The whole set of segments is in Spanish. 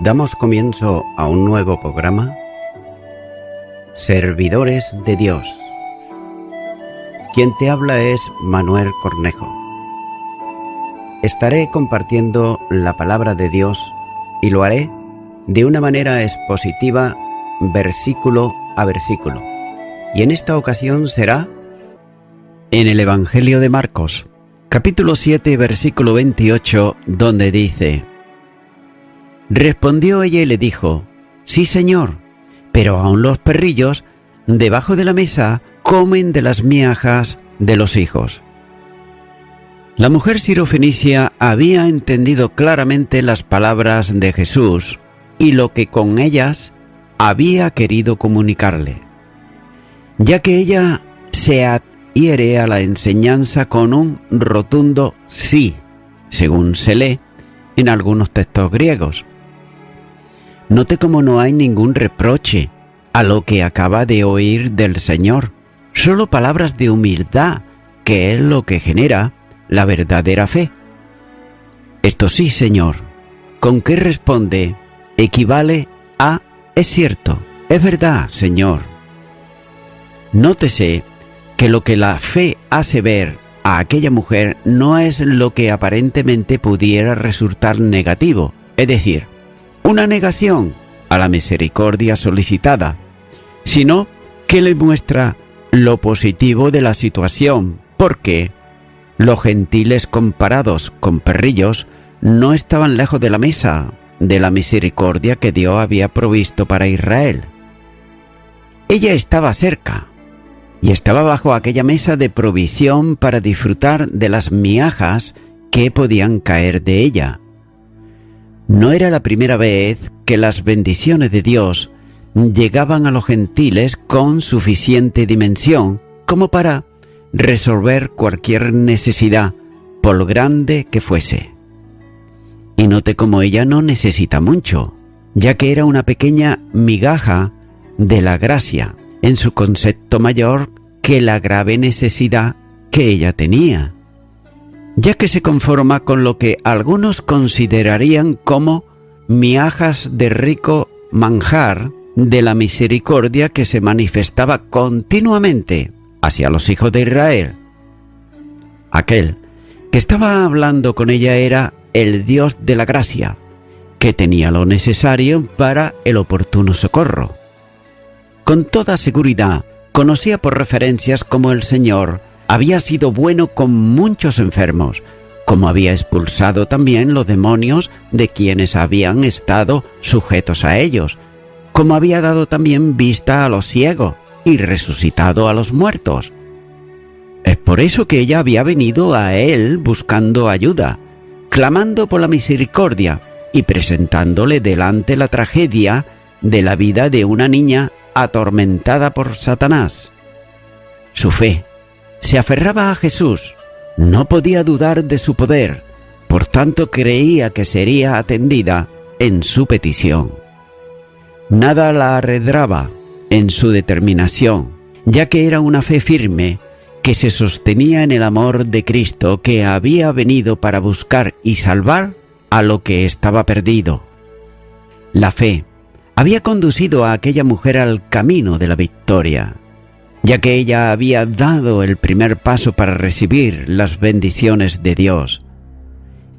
Damos comienzo a un nuevo programa, Servidores de Dios. Quien te habla es Manuel Cornejo. Estaré compartiendo la palabra de Dios y lo haré de una manera expositiva, versículo a versículo. Y en esta ocasión será en el Evangelio de Marcos, capítulo 7, versículo 28, donde dice: Respondió ella y le dijo: Sí, Señor, pero aún los perrillos debajo de la mesa comen de las migajas de los hijos. La mujer sirofenicia había entendido claramente las palabras de Jesús y lo que con ellas había querido comunicarle, ya que ella se adhiere a la enseñanza con un rotundo sí, según se lee en algunos textos griegos. Note cómo no hay ningún reproche a lo que acaba de oír del Señor, solo palabras de humildad, que es lo que genera la verdadera fe. Esto sí, Señor, ¿con qué responde? Equivale a es cierto, es verdad, Señor. Nótese que lo que la fe hace ver a aquella mujer no es lo que aparentemente pudiera resultar negativo, es decir, una negación a la misericordia solicitada, sino que le muestra lo positivo de la situación, porque los gentiles comparados con perrillos no estaban lejos de la mesa de la misericordia que Dios había provisto para Israel. Ella estaba cerca y estaba bajo aquella mesa de provisión para disfrutar de las migajas que podían caer de ella. No era la primera vez que las bendiciones de Dios llegaban a los gentiles con suficiente dimensión como para resolver cualquier necesidad, por grande que fuese. Y note cómo ella no necesita mucho, ya que era una pequeña migaja de la gracia, en su concepto mayor que la grave necesidad que ella tenía, ya que se conforma con lo que algunos considerarían como migajas de rico manjar de la misericordia que se manifestaba continuamente hacia los hijos de Israel. Aquel que estaba hablando con ella era el Dios de la gracia, que tenía lo necesario para el oportuno socorro. Con toda seguridad, conocía por referencias cómo el Señor había sido bueno con muchos enfermos, como había expulsado también los demonios de quienes habían estado sujetos a ellos, como había dado también vista a los ciegos y resucitado a los muertos. Es por eso que ella había venido a él buscando ayuda, clamando por la misericordia y presentándole delante la tragedia de la vida de una niña atormentada por Satanás. Su fe se aferraba a Jesús, no podía dudar de su poder, por tanto creía que sería atendida en su petición. Nada la arredraba en su determinación, ya que era una fe firme que se sostenía en el amor de Cristo, que había venido para buscar y salvar a lo que estaba perdido. La fe había conducido a aquella mujer al camino de la victoria, ya que ella había dado el primer paso para recibir las bendiciones de Dios.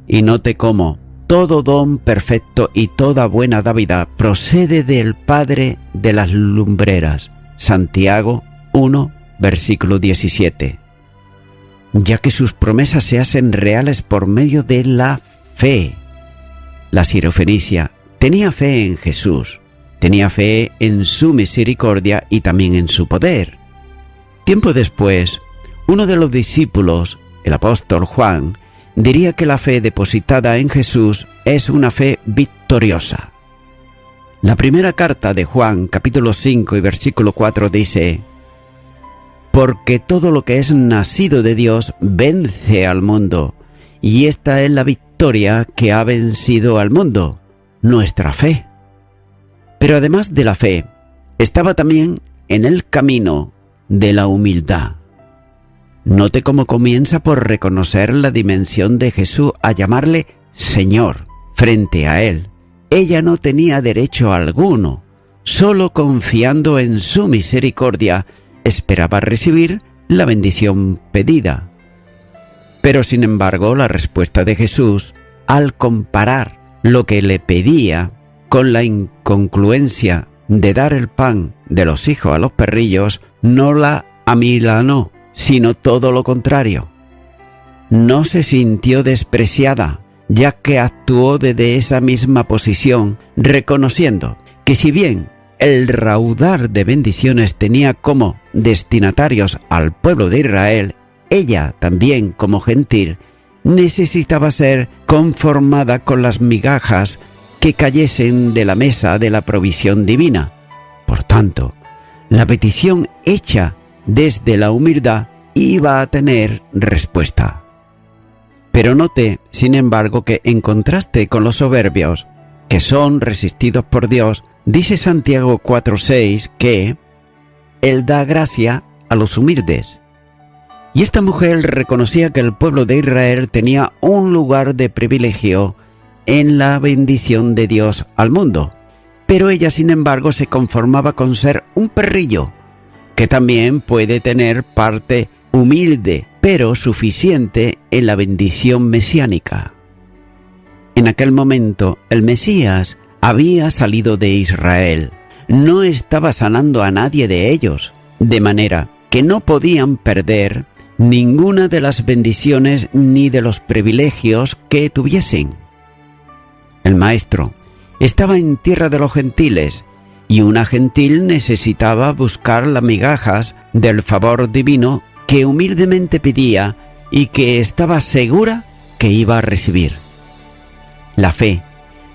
Y note cómo todo don perfecto y toda buena dádiva procede del Padre de las lumbreras. Santiago 1, versículo 17. Ya que sus promesas se hacen reales por medio de la fe. La sirofenicia tenía fe en Jesús, tenía fe en su misericordia y también en su poder. Tiempo después, uno de los discípulos, el apóstol Juan, diría que la fe depositada en Jesús es una fe victoriosa. La primera carta de Juan, capítulo 5 y versículo 4 dice: Porque todo lo que es nacido de Dios vence al mundo, y esta es la victoria que ha vencido al mundo, nuestra fe. Pero además de la fe, estaba también en el camino de la humildad. Note cómo comienza por reconocer la dimensión de Jesús a llamarle Señor frente a él. ella no tenía derecho alguno, solo confiando en su misericordia, esperaba recibir la bendición pedida. Pero sin embargo, la respuesta de Jesús, al comparar lo que le pedía con la incongruencia de dar el pan de los hijos a los perrillos, no la amilanó, sino todo lo contrario. No se sintió despreciada, ya que actuó desde esa misma posición, reconociendo que si bien el raudal de bendiciones tenía como destinatarios al pueblo de Israel, ella también, como gentil, necesitaba ser conformada con las migajas que cayesen de la mesa de la provisión divina. Por tanto, la petición hecha desde la humildad iba a tener respuesta. Pero note, sin embargo, que en contraste con los soberbios, que son resistidos por Dios, dice Santiago 4:6 que Él da gracia a los humildes. Y esta mujer reconocía que el pueblo de Israel tenía un lugar de privilegio en la bendición de Dios al mundo. Pero ella, sin embargo, se conformaba con ser un perrillo, que también puede tener parte humilde, pero suficiente en la bendición mesiánica. En aquel momento, el Mesías había salido de Israel, no estaba sanando a nadie de ellos, de manera que no podían perder ninguna de las bendiciones ni de los privilegios que tuviesen. El Maestro estaba en tierra de los gentiles, y una gentil necesitaba buscar las migajas del favor divino que humildemente pedía y que estaba segura que iba a recibir. La fe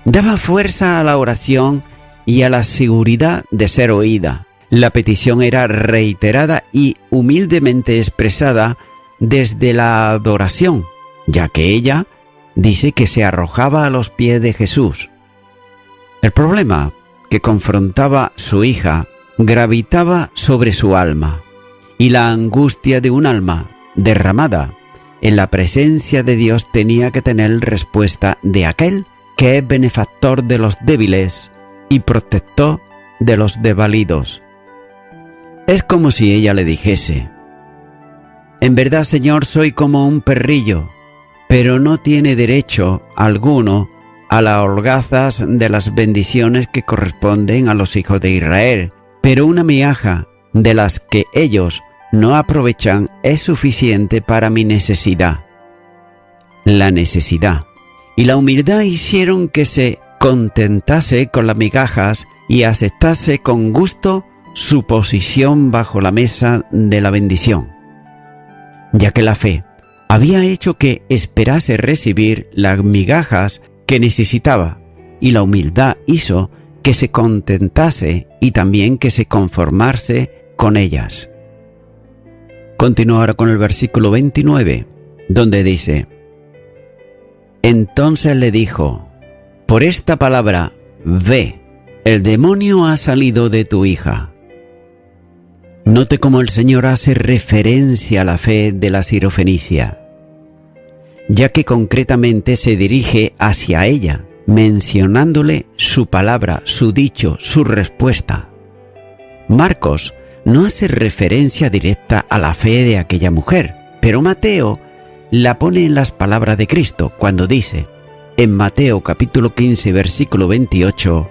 daba fuerza a la oración y a la seguridad de ser oída. La petición era reiterada y humildemente expresada desde la adoración, ya que ella dice que se arrojaba a los pies de Jesús. El problema que confrontaba su hija gravitaba sobre su alma, y la angustia de un alma derramada en la presencia de Dios tenía que tener respuesta de aquel que es benefactor de los débiles y protector de los desvalidos. Es como si ella le dijese: en verdad, Señor, soy como un perrillo, pero no tiene derecho alguno a las holgazas de las bendiciones que corresponden a los hijos de Israel, pero una migaja de las que ellos no aprovechan es suficiente para mi necesidad. La necesidad y la humildad hicieron que se contentase con las migajas y aceptase con gusto su posición bajo la mesa de la bendición, ya que la fe había hecho que esperase recibir las migajas que necesitaba, y la humildad hizo que se contentase y también que se conformase con ellas. Continúa ahora con el versículo 29, donde dice: entonces le dijo: por esta palabra, ve, el demonio ha salido de tu hija. Note cómo el Señor hace referencia a la fe de la sirofenicia, ya que concretamente se dirige hacia ella, mencionándole su palabra, su dicho, su respuesta. Marcos no hace referencia directa a la fe de aquella mujer, pero Mateo la pone en las palabras de Cristo cuando dice, en Mateo capítulo 15, versículo 28,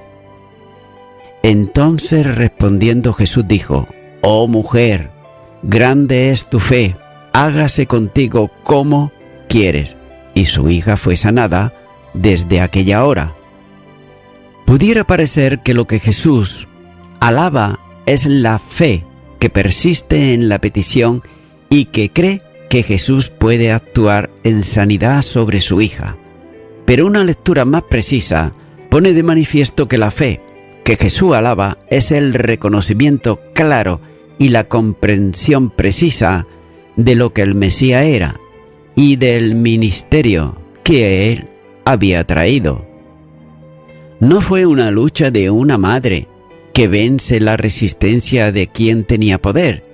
entonces respondiendo Jesús dijo: oh mujer, grande es tu fe, hágase contigo como quieres. Y su hija fue sanada desde aquella hora. Pudiera parecer que lo que Jesús alaba es la fe que persiste en la petición y que cree que Jesús puede actuar en sanidad sobre su hija. Pero una lectura más precisa pone de manifiesto que la fe que Jesús alaba es el reconocimiento claro y la comprensión precisa de lo que el Mesías era y del ministerio que él había traído. No fue una lucha de una madre que vence la resistencia de quien tenía poder,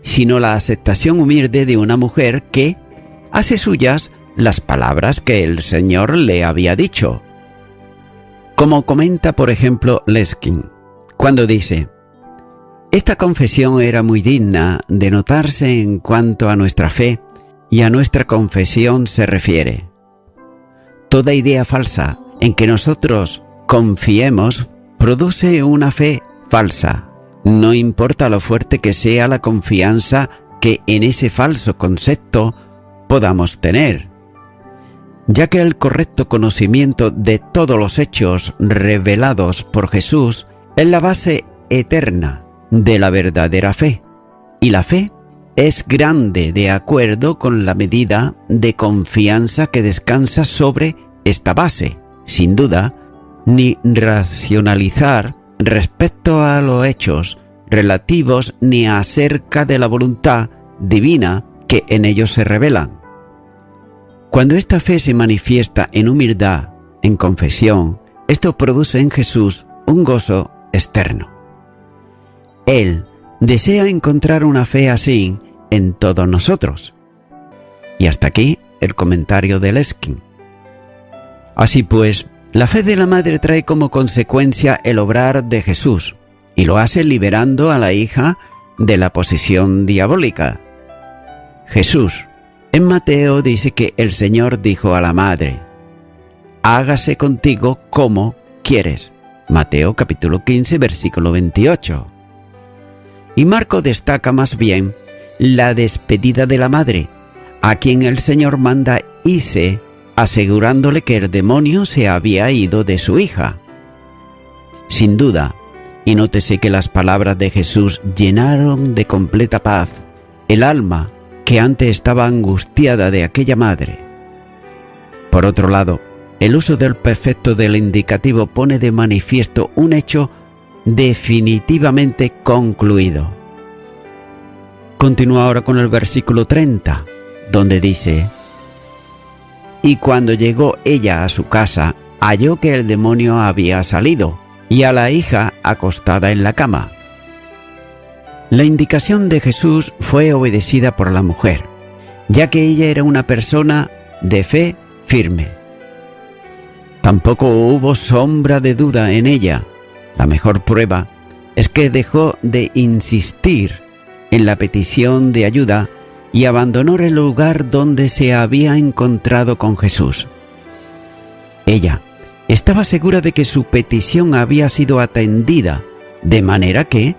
sino la aceptación humilde de una mujer que hace suyas las palabras que el Señor le había dicho. Como comenta por ejemplo Leskin, cuando dice: esta confesión era muy digna de notarse en cuanto a nuestra fe y a nuestra confesión se refiere. Toda idea falsa en que nosotros confiemos produce una fe falsa, no importa lo fuerte que sea la confianza que en ese falso concepto podamos tener, ya que el correcto conocimiento de todos los hechos revelados por Jesús es la base eterna de la verdadera fe, y la fe es grande de acuerdo con la medida de confianza que descansa sobre esta base. Sin duda, ni racionalizar respecto a los hechos relativos ni acerca de la voluntad divina que en ellos se revelan. Cuando esta fe se manifiesta en humildad, en confesión, esto produce en Jesús un gozo externo. Él desea encontrar una fe así en todos nosotros. Y hasta aquí el comentario de Leskin. Así pues, la fe de la madre trae como consecuencia el obrar de Jesús, y lo hace liberando a la hija de la posesión diabólica. Jesús, en Mateo, dice que el Señor dijo a la madre: hágase contigo como quieres. Mateo capítulo 15, versículo 28. Y Marco destaca más bien la despedida de la madre, a quien el Señor manda irse, asegurándole que el demonio se había ido de su hija. Sin duda, y nótese que las palabras de Jesús llenaron de completa paz el alma que antes estaba angustiada de aquella madre. Por otro lado, el uso del perfecto del indicativo pone de manifiesto un hecho definitivamente concluido. Continúa ahora con el versículo 30, donde dice: y cuando llegó ella a su casa, halló que el demonio había salido, y a la hija acostada en la cama. La indicación de Jesús fue obedecida por la mujer, ya que ella era una persona de fe firme. Tampoco hubo sombra de duda en ella. La mejor prueba es que dejó de insistir en la petición de ayuda y abandonó el lugar donde se había encontrado con Jesús. Ella estaba segura de que su petición había sido atendida, de manera que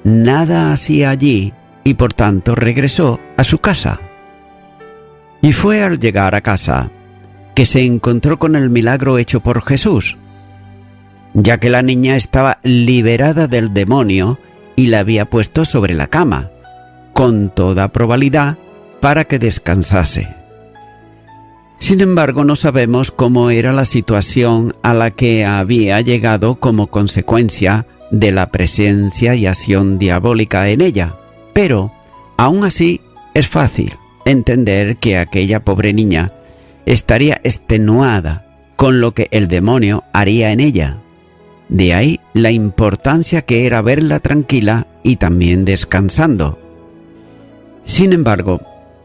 nada hacía allí y por tanto regresó a su casa. Y fue al llegar a casa que se encontró con el milagro hecho por Jesús, ya que la niña estaba liberada del demonio y la había puesto sobre la cama, con toda probabilidad para que descansase. Sin embargo, no sabemos cómo era la situación a la que había llegado como consecuencia de la presencia y acción diabólica en ella, pero aún así es fácil entender que aquella pobre niña estaría extenuada con lo que el demonio haría en ella. De ahí la importancia que era verla tranquila y también descansando. Sin embargo,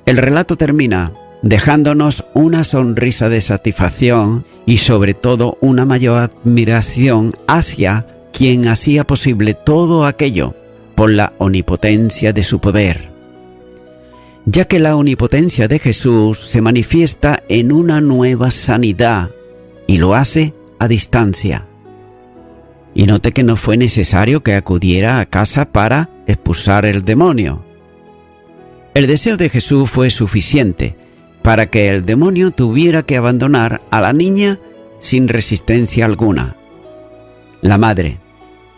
el relato termina dejándonos una sonrisa de satisfacción y sobre todo una mayor admiración hacia quien hacía posible todo aquello por la omnipotencia de su poder, ya que la omnipotencia de Jesús se manifiesta en una nueva sanidad y lo hace a distancia. Y note que no fue necesario que acudiera a casa para expulsar el demonio. El deseo de Jesús fue suficiente para que el demonio tuviera que abandonar a la niña sin resistencia alguna. La madre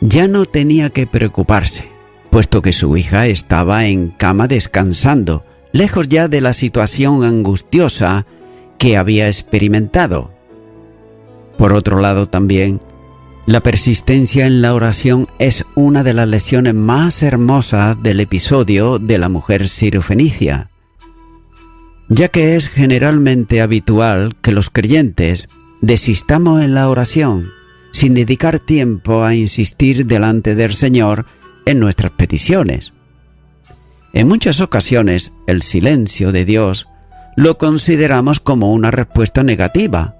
ya no tenía que preocuparse, puesto que su hija estaba en cama descansando, lejos ya de la situación angustiosa que había experimentado. Por otro lado también, la persistencia en la oración es una de las lecciones más hermosas del episodio de la mujer sirofenicia, ya que es generalmente habitual que los creyentes desistamos en la oración sin dedicar tiempo a insistir delante del Señor en nuestras peticiones. En muchas ocasiones, el silencio de Dios lo consideramos como una respuesta negativa,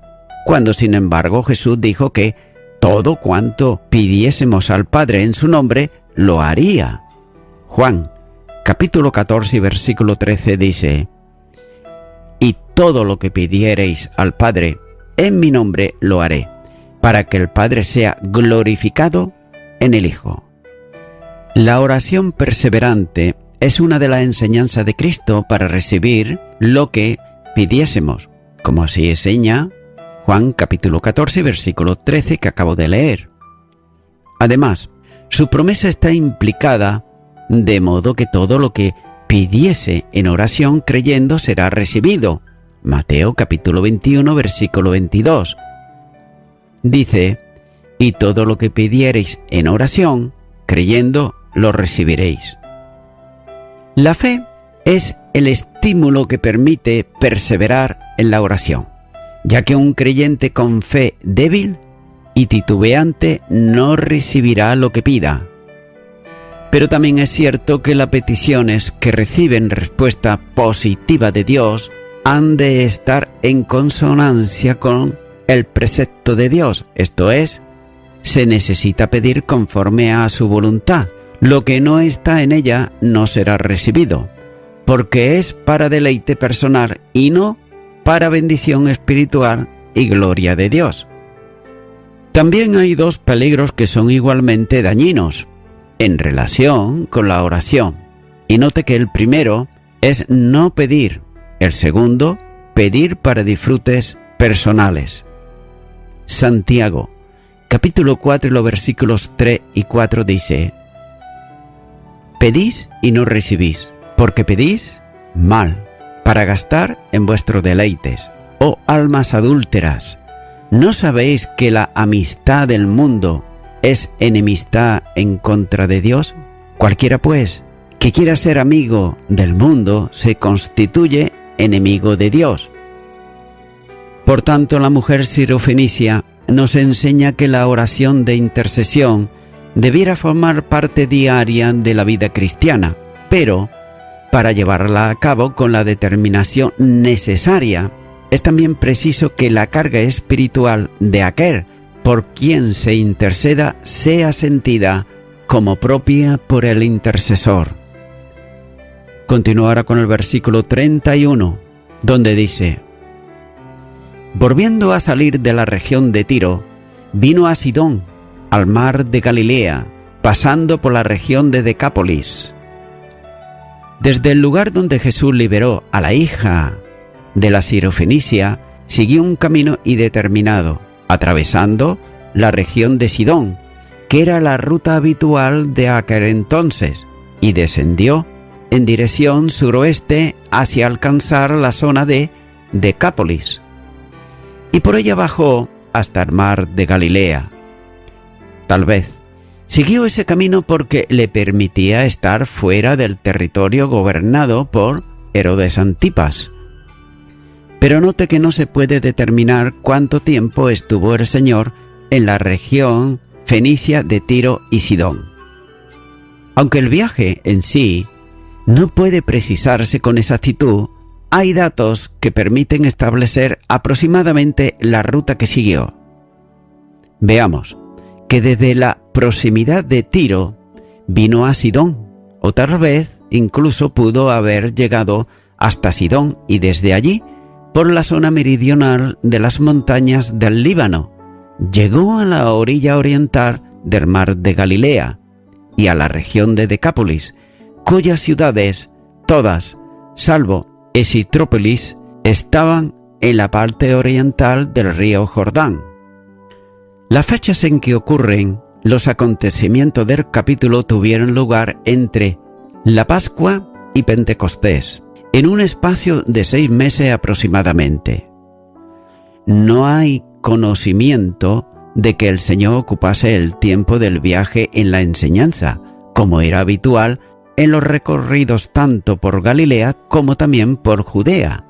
cuando sin embargo Jesús dijo que todo cuanto pidiésemos al Padre en su nombre, lo haría. Juan, capítulo 14, versículo 13 dice: y todo lo que pidiereis al Padre en mi nombre lo haré, para que el Padre sea glorificado en el Hijo. La oración perseverante es una de las enseñanzas de Cristo para recibir lo que pidiésemos, como así enseña Juan capítulo 14, versículo 13 que acabo de leer. Además, su promesa está implicada de modo que todo lo que pidiese en oración creyendo será recibido. Mateo capítulo 21, versículo 22. Dice: y todo lo que pidiereis en oración, creyendo, lo recibiréis. La fe es el estímulo que permite perseverar en la oración, ya que un creyente con fe débil y titubeante no recibirá lo que pida. Pero también es cierto que las peticiones que reciben respuesta positiva de Dios han de estar en consonancia con el precepto de Dios, esto es, se necesita pedir conforme a su voluntad. Lo que no está en ella no será recibido, porque es para deleite personal y no para bendición espiritual y gloria de Dios. También hay dos peligros que son igualmente dañinos en relación con la oración. Y note que el primero es no pedir, el segundo, pedir para disfrutes personales. Santiago, capítulo 4, los versículos 3 y 4 dice: pedís y no recibís, porque pedís mal, para gastar en vuestros deleites. Oh almas adúlteras, ¿no sabéis que la amistad del mundo es enemistad en contra de Dios? Cualquiera, pues, que quiera ser amigo del mundo, se constituye enemigo de Dios. Por tanto, la mujer sirofenicia nos enseña que la oración de intercesión debiera formar parte diaria de la vida cristiana, pero para llevarla a cabo con la determinación necesaria, es también preciso que la carga espiritual de aquel por quien se interceda sea sentida como propia por el intercesor. Continuará con el versículo 31, donde dice: volviendo a salir de la región de Tiro, vino a Sidón, al mar de Galilea, pasando por la región de Decápolis. Desde el lugar donde Jesús liberó a la hija de la sirofenicia, siguió un camino indeterminado, atravesando la región de Sidón, que era la ruta habitual de aquel entonces, y descendió en dirección suroeste hacia alcanzar la zona de Decápolis, y por ella bajó hasta el mar de Galilea. Tal vez siguió ese camino porque le permitía estar fuera del territorio gobernado por Herodes Antipas. Pero note que no se puede determinar cuánto tiempo estuvo el Señor en la región fenicia de Tiro y Sidón. Aunque el viaje en sí no puede precisarse con exactitud, hay datos que permiten establecer aproximadamente la ruta que siguió. Veamos que desde la proximidad de Tiro vino a Sidón, o tal vez incluso pudo haber llegado hasta Sidón y desde allí, por la zona meridional de las montañas del Líbano, llegó a la orilla oriental del mar de Galilea y a la región de Decápolis, cuyas ciudades, todas, salvo Esitrópolis, estaban en la parte oriental del río Jordán. Las fechas en que ocurren los acontecimientos del capítulo tuvieron lugar entre la Pascua y Pentecostés, en un espacio de 6 meses aproximadamente. No hay conocimiento de que el Señor ocupase el tiempo del viaje en la enseñanza, como era habitual en los recorridos tanto por Galilea como también por Judea.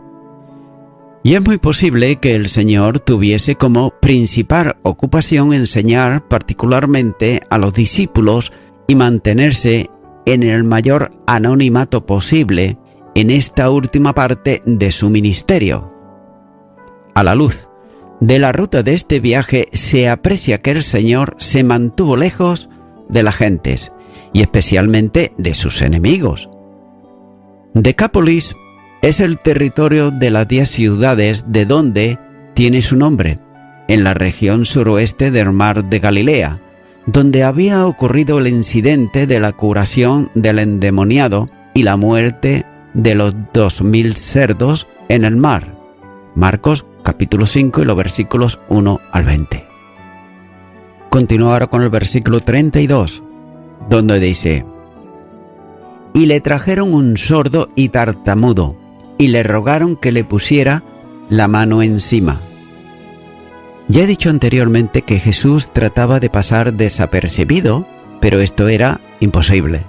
Y es muy posible que el Señor tuviese como principal ocupación enseñar particularmente a los discípulos y mantenerse en el mayor anonimato posible en esta última parte de su ministerio. A la luz de la ruta de este viaje se aprecia que el Señor se mantuvo lejos de las gentes y especialmente de sus enemigos. Decápolis es el territorio de las 10 ciudades de donde tiene su nombre, en la región suroeste del mar de Galilea, donde había ocurrido el incidente de la curación del endemoniado y la muerte de los 2000 cerdos en el mar. Marcos capítulo 5 y los versículos 1 al 20. Continúo ahora con el versículo 32, donde dice: y le trajeron un sordo y tartamudo, y le rogaron que le pusiera la mano encima. Ya he dicho anteriormente que Jesús trataba de pasar desapercibido, pero esto era imposible,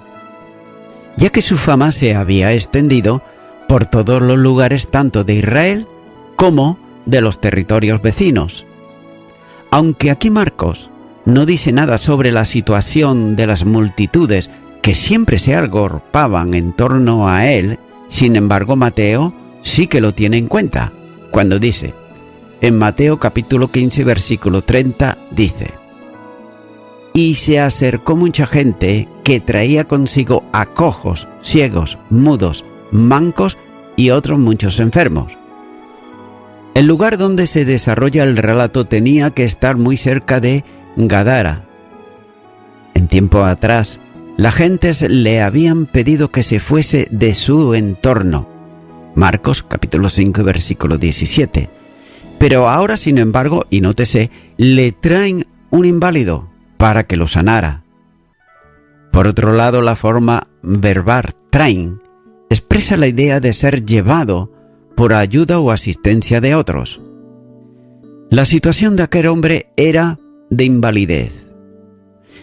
ya que su fama se había extendido por todos los lugares tanto de Israel como de los territorios vecinos. Aunque aquí Marcos no dice nada sobre la situación de las multitudes que siempre se agolpaban en torno a él, sin embargo Mateo sí que lo tiene en cuenta, cuando dice, en Mateo capítulo 15 versículo 30, dice: y se acercó mucha gente que traía consigo a cojos, ciegos, mudos, mancos y otros muchos enfermos. El lugar donde se desarrolla el relato tenía que estar muy cerca de Gadara. En tiempo atrás, las gentes le habían pedido que se fuese de su entorno. Marcos capítulo 5 versículo 17. Pero ahora, sin embargo, y nótese, le traen un inválido para que lo sanara. Por otro lado, la forma verbal traen expresa la idea de ser llevado por ayuda o asistencia de otros. La situación de aquel hombre era de invalidez,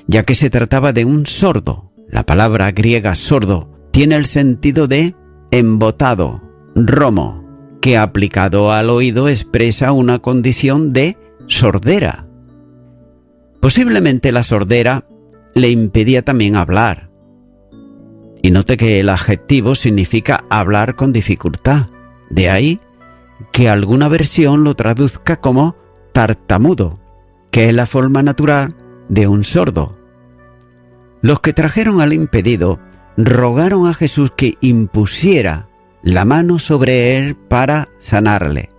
ya que se trataba de un sordo. La palabra griega sordo tiene el sentido de embotado, romo, que aplicado al oído expresa una condición de sordera. Posiblemente la sordera le impedía también hablar. Y note que el adjetivo significa hablar con dificultad. De ahí que alguna versión lo traduzca como tartamudo, que es la forma natural de un sordo. Los que trajeron al impedido rogaron a Jesús que impusiera la mano sobre él para sanarle.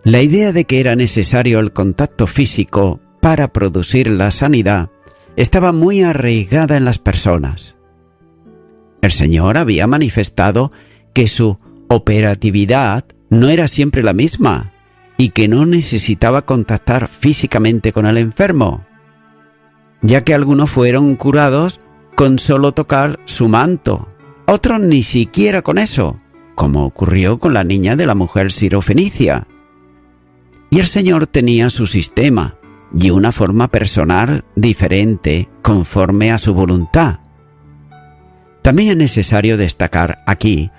La idea de que era necesario el contacto físico para producir la sanidad estaba muy arraigada en las personas. El Señor había manifestado que su operatividad no era siempre la misma y que no necesitaba contactar físicamente con el enfermo, ya que algunos fueron curados con solo tocar su manto, otros ni siquiera con eso, como ocurrió con la niña de la mujer sirofenicia. Y el Señor tenía su sistema y una forma personal diferente conforme a su voluntad. También es necesario destacar aquí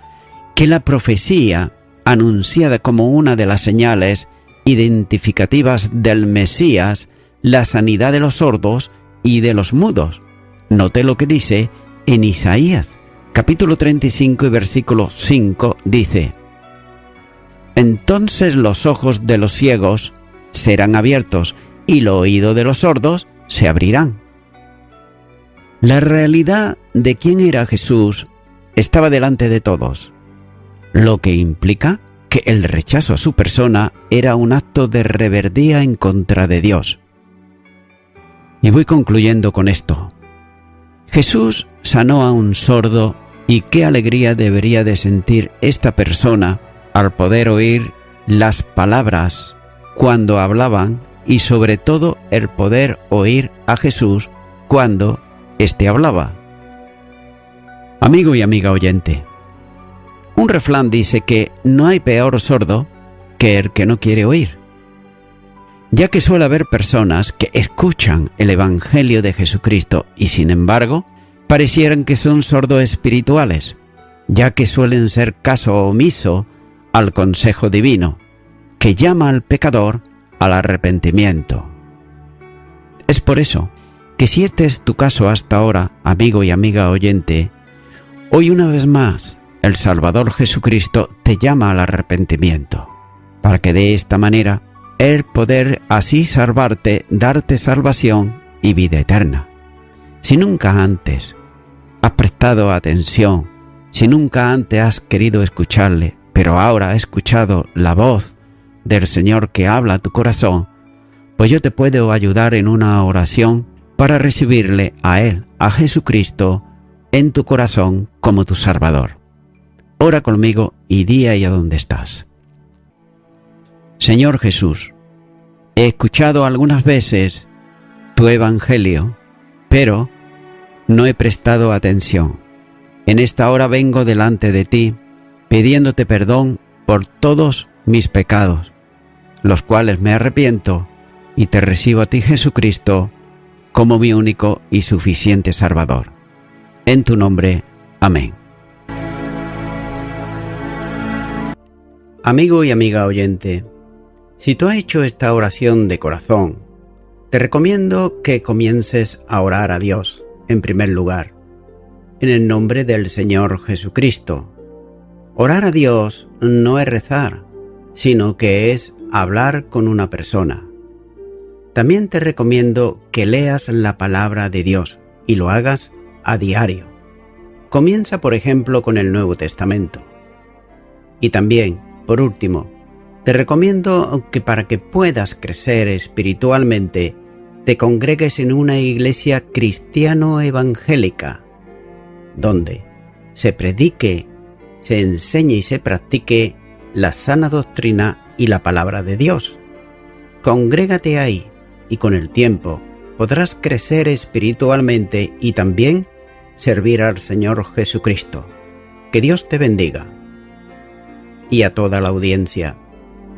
que la profecía, anunciada como una de las señales identificativas del Mesías, la sanidad de los sordos y de los mudos. Note lo que dice en Isaías, capítulo 35 y versículo 5, dice: entonces los ojos de los ciegos serán abiertos y los oídos de los sordos se abrirán. La realidad de quién era Jesús estaba delante de todos, lo que implica que el rechazo a su persona era un acto de rebeldía en contra de Dios. Y voy concluyendo con esto. Jesús sanó a un sordo, y qué alegría debería de sentir esta persona al poder oír las palabras cuando hablaban y sobre todo el poder oír a Jesús cuando éste hablaba. Amigo y amiga oyente, un refrán dice que no hay peor sordo que el que no quiere oír, ya que suele haber personas que escuchan el Evangelio de Jesucristo y sin embargo parecieran que son sordos espirituales, ya que suelen ser caso omiso al consejo divino, que llama al pecador al arrepentimiento. Es por eso que si este es tu caso hasta ahora, amigo y amiga oyente, hoy una vez más el Salvador Jesucristo te llama al arrepentimiento, para que de esta manera el poder así salvarte, darte salvación y vida eterna. Si nunca antes has prestado atención, si nunca antes has querido escucharle, pero ahora has escuchado la voz del Señor que habla a tu corazón, pues yo te puedo ayudar en una oración para recibirle a Él, a Jesucristo, en tu corazón como tu Salvador. Ora conmigo y di ahí a donde estás. Señor Jesús, he escuchado algunas veces tu evangelio, pero no he prestado atención. En esta hora vengo delante de ti, pidiéndote perdón por todos mis pecados, los cuales me arrepiento y te recibo a ti, Jesucristo, como mi único y suficiente Salvador. En tu nombre, amén. Amigo y amiga oyente, si tú has hecho esta oración de corazón, te recomiendo que comiences a orar a Dios, en primer lugar, en el nombre del Señor Jesucristo. Orar a Dios no es rezar, sino que es hablar con una persona. También te recomiendo que leas la palabra de Dios y lo hagas a diario. Comienza, por ejemplo, con el Nuevo Testamento. Y también, por último, te recomiendo que para que puedas crecer espiritualmente, te congregues en una iglesia cristiano-evangélica, donde se predique, se enseñe y se practique la sana doctrina y la palabra de Dios. Congrégate ahí y con el tiempo podrás crecer espiritualmente y también servir al Señor Jesucristo. Que Dios te bendiga. Y a toda la audiencia,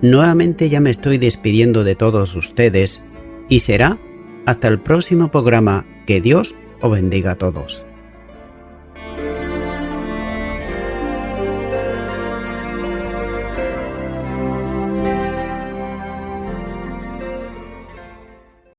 nuevamente ya me estoy despidiendo de todos ustedes y será hasta el próximo programa. Que Dios os bendiga a todos.